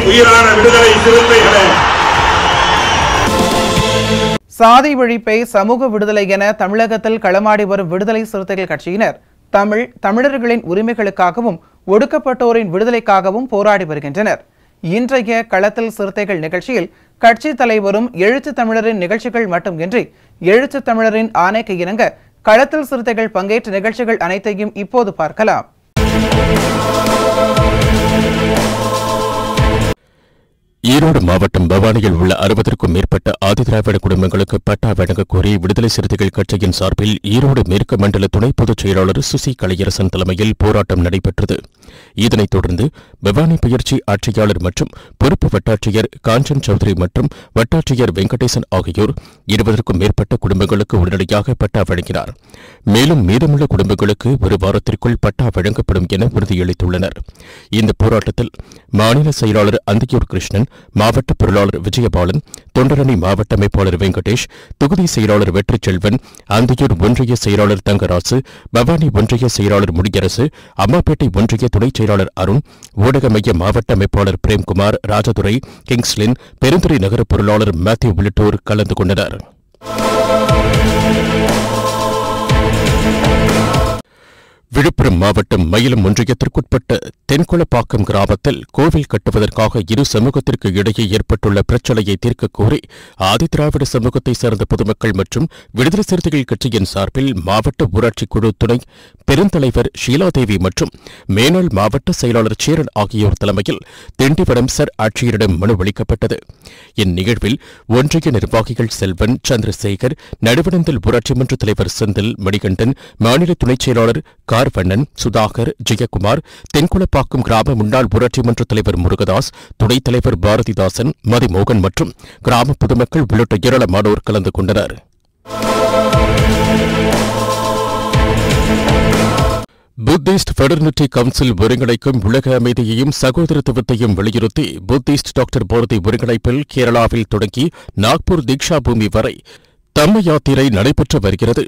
உயிரான விடுதலை சிறுத்தைகளே, சாதி ஒழிப்பை சமூக விடுதலை என தமிழகத்தில் களமாடி வரும் விடுதலை சிறுத்தைகள் கட்சியினர் தமிழர்களின் உரிமைகளுக்காகவும் ஒடுக்கப்பட்டோரின் விடுதலைக்காகவும் போராடி வருகின்றனர். இன்றைய களத்தில் சிறுத்தைகள் நிகழ்ச்சியில் கட்சி தலைவரும் எழுத்து தமிழரின் நிகழ்ச்சிகள் மட்டுமின்றி எழுத்து தமிழரின் ஆணைக்கு இணங்க களத்தில் சிறுத்தைகள் பங்கேற்ற நிகழ்ச்சிகள் அனைத்தையும் இப்போது பார்க்கலாம். ஈரோடு மாவட்டம் பவானியில் உள்ள 60க்கும் மேற்பட்ட ஆதிதிராவிட குடும்பங்களுக்கு பட்டா வழங்க கோரி விடுதலை சிறுத்தைகள் கட்சியின் சார்பில் ஈரோடு மேற்கு மண்டல துணை பொதுச் செயலாளர் சுசி கலையரசன் தலைமையில் போராட்டம் நடைபெற்றது. இதனைத் தொடர்ந்து பவானி பயிற்சி ஆட்சியாளர் மற்றும் பொறுப்பு வட்டாட்சியர் காஞ்சன் சௌத்ரி மற்றும் வட்டாட்சியர் வெங்கடேசன் ஆகியோர் 20க்கும் மேற்பட்ட குடும்பங்களுக்கு உடனடியாக பட்டா வழங்கினார். மேலும் மீதமுள்ள குடும்பங்களுக்கு ஒரு வாரத்திற்குள் பட்டா வழங்கப்படும் என உறுதியளித்துள்ளனர். இந்த போராட்டத்தில் மாநில செயலாளர் அந்தியூர் கிருஷ்ணன், மாவட்ட பொருளாளர் விஜயபாலன், தொண்டரணி மாவட்ட அமைப்பாளர் வெங்கடேஷ், தொகுதி செயலாளர் வெற்றி செல்வன், அந்தியூர் ஒன்றிய செயலாளர் தங்கராசு, பவானி ஒன்றிய செயலாளர் முடியரசு, அம்மாப்பேட்டை ஒன்றிய துணை செயலாளர் அருண், ஊடக மைய மாவட்ட அமைப்பாளர் பிரேம்குமார், ராஜதுரை, கிங்ஸ்லின், பெருந்துறை நகர பொருளாளர் மேத்யூ உள்ளிட்டோர் கலந்து கொண்டனர். விழுப்புரம் மாவட்டம் மயிலம் ஒன்றியத்திற்குட்பட்ட தென்குளப்பாக்கம் கிராமத்தில் கோவில் கட்டுவதற்காக இரு சமூகத்திற்கு இடையே ஏற்பட்டுள்ள பிரச்சினையை தீர்க்க கோரி ஆதிதிராவிட சமூகத்தைச் சேர்ந்த பொதுமக்கள் மற்றும் விடுதலை சிறுத்தைகள் கட்சியின் சார்பில் மாவட்ட ஊராட்சி குழு துணை பெருந்தலைவர் ஷீலாதேவி மற்றும் மேனாள் மாவட்ட செயலாளர் சேரன் ஆகியோர் தலைமையில் திண்டிவனம் சர் ஆட்சியரிடம் மனு அளிக்கப்பட்டது. இந்நிகழ்வில் ஒன்றிய நிர்வாகிகள் செல்வன், சந்திரசேகர், நடுவணந்தல் ஊராட்சி மன்ற தலைவர் செந்தில், மணிகண்டன், மாநில துணைச் செயலாளர் கார்வண்ணன், சுதாகர், ஜெயக்குமார், தென்குளப்பாக்கம் கிராம முன்னாள் ஊராட்சி மன்ற தலைவர் முருகதாஸ், துணைத் தலைவர் பாரதிதாசன், மதிமோகன் மற்றும் கிராம பொதுமக்கள் உள்ளிட்ட ஏராளமானோர் கலந்து கொண்டனர். புத்திஸ்ட் ஃபெடர்னிட்டி கவுன்சில் ஒருங்கிணைக்கும் உலக அமைதியையும் சகோதரத்துவத்தையும் வலியுறுத்தி புத்திஸ்ட் டாக்டர் பாரதி ஒருங்கிணைப்பில் கேரளாவில் தொடங்கி நாக்பூர் தீக்ஷா பூமி வரை தம்ம யாத்திரை நடைபெற்று வருகிறது.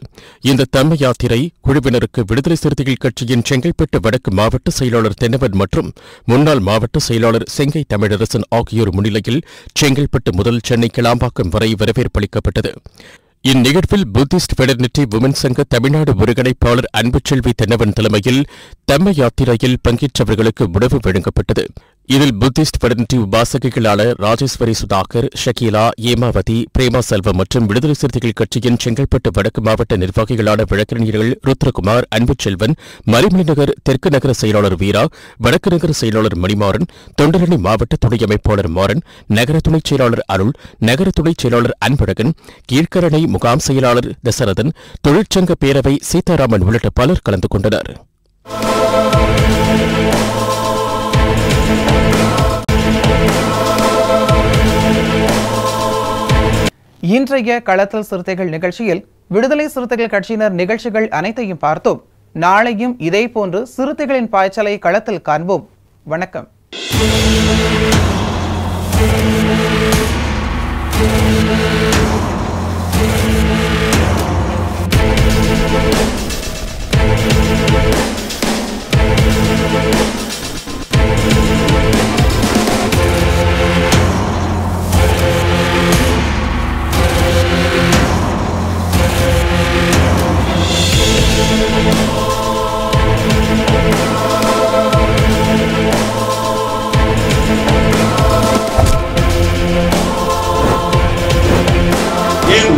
இந்த தம்ம யாத்திரை குழுவினருக்கு விடுதலை சிறுத்தைகள் கட்சியின் செங்கல்பட்டு வடக்கு மாவட்ட செயலாளர் தென்னவன் மற்றும் முன்னாள் மாவட்ட செயலாளர் செங்கை தமிழரசன் ஆகியோர் முன்னிலையில் செங்கல்பட்டு முதல் சென்னை கிளாம்பாக்கம் வரை வரவேற்பளிக்கப்பட்டது. இந்நிகழ்வில் புத்திஸ்ட் ஃபெடர்னிட்டி உமன் சங்க தமிழ்நாடு ஒருங்கிணைப்பாளர் அன்புச்செல்வி தென்னவன் தலைமையில் தம்ம யாத்திரையில் பங்கேற்றவர்களுக்கு உணவு வழங்கப்பட்டது. இதில் புத்திஸ்ட் ஃபெடர்னிட்டி உபாசகிகளான ராஜேஸ்வரி, சுதாகர், ஷக்கீலா, ஏமாவதி, பிரேமா செல்வம் மற்றும் விடுதலை சிறுத்தைகள் கட்சியின் செங்கல்பட்டு வடக்கு மாவட்ட நிர்வாகிகளான வழக்கறிஞர்கள் ருத்ரகுமார், அன்புச்செல்வன், மரிமலை நகர் தெற்கு நகர செயலாளர் வீரா, வடக்கு நகர செயலாளர் மணிமாறன், தொண்டரணி மாவட்ட துணை அமைப்பாளர் மாறன், நகர துணைச் செயலாளர் அருள், நகர துணைச் செயலாளர் அன்பழகன், கீழ்கரணை முகாம் செயலாளர் தசரதன், தொழிற்சங்க பேரவை சீதாராமன் உள்ளிட்ட பலர் கலந்து கொண்டனர். இன்றைய களத்தில் சிறுத்தைகள் நிகழ்ச்சியில் விடுதலை சிறுத்தைகள் கட்சியினர் நிகழ்ச்சிகள் அனைத்தையும் பார்த்தோம். நாளையும் இதேபோன்று சிறுத்தைகளின் பாய்ச்சலை களத்தில் காண்போம். வணக்கம்.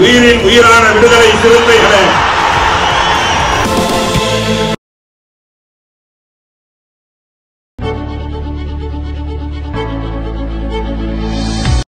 உயிரின் உயிரான விடுதலை சிறுத்தைகளே,